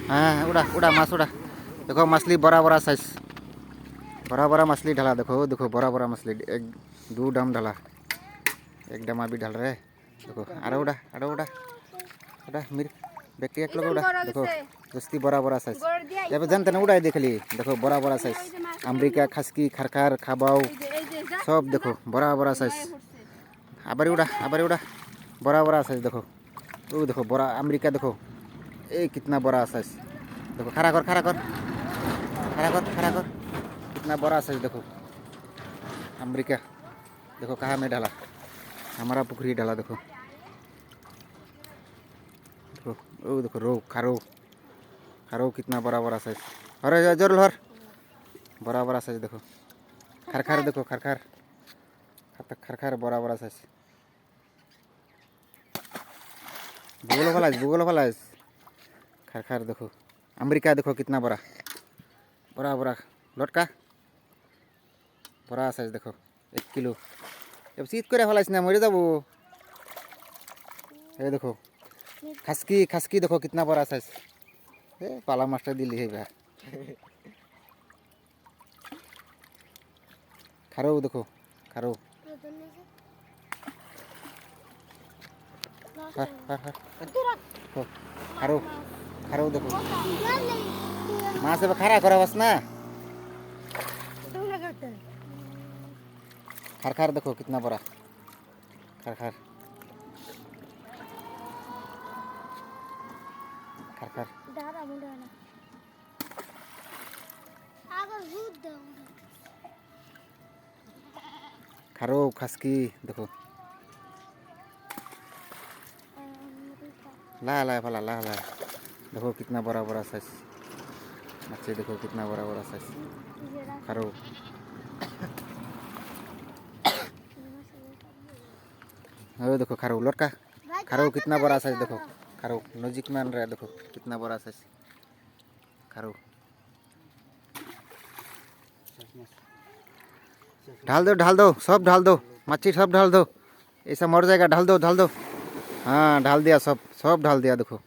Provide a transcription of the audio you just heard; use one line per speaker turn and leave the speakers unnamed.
हाँ उड़ा उड़ा माछ उड़ा। देखो मछली बड़ा बड़ा साइज, बड़ा बड़ा मछली ढला। देखो देखो बड़ा बड़ा मछली, एक दो डम ढला, एक डम अभी ढल रहे। देखो अरे उड़ा अरे उड़ा उड़ा मेरे व्यक्ति एक लोग उड़ा। देखो दोस्ती बड़ा बड़ा साइज, जब जनते ना उड़ाई देख ली। देखो बड़ा बड़ा साइज अमरीका खसकी खरखार खाबाऊ सब देखो बड़ा बड़ा साइज। आबारी उड़ा बड़ा बड़ा साइज। देखो वो देखो बड़ा अमरीका, देखो ए कितना बड़ा साइज। देखो खड़ा कर खड़ा कर खड़ा कर खड़ा कर, कितना बड़ा साइज। देखो अमरीका, देखो कहाँ में डाला, हमारा पुखरी डाला। देखो देखो ओ देखो रो खारो खारो कितना बड़ा बड़ा साइज। अरे जरूर हर बड़ा बड़ा साइज। देखो खरखार, देखो खरखार खरखार बड़ा बड़ा साइज। भूगोल वाला खरखार। देखो अमेरिका, देखो कितना बड़ा बड़ा बड़ा लटका बड़ा साइज। देखो 1 किलो जब शीत करे फलाइस ना मरे जाबो। ये देखो खसकी खसकी, देखो कितना बड़ा साइज। ए पाला मास्टर दिल्ली है बाहर। खारो देखो खारो खारो खारो। देखो माँ से खरा करा बस ना। खरखार देखो कितना बड़ा खरखार खरखार। खारो खसकी देखो ला ला फला ला ला। देखो कितना बड़ा बड़ा साइज मच्छी। देखो कितना बड़ा बड़ा साइज खारो। ओ देखो खारो लटका खारो कितना बड़ा साइज। देखो खारो नजीक में आन रहा है। देखो कितना बड़ा साइज खारो। ढाल दो सब ढाल दो, मच्छी सब ढाल दो, ऐसा मर जाएगा। ढाल दो हाँ ढाल दिया, सब सब ढाल दिया। देखो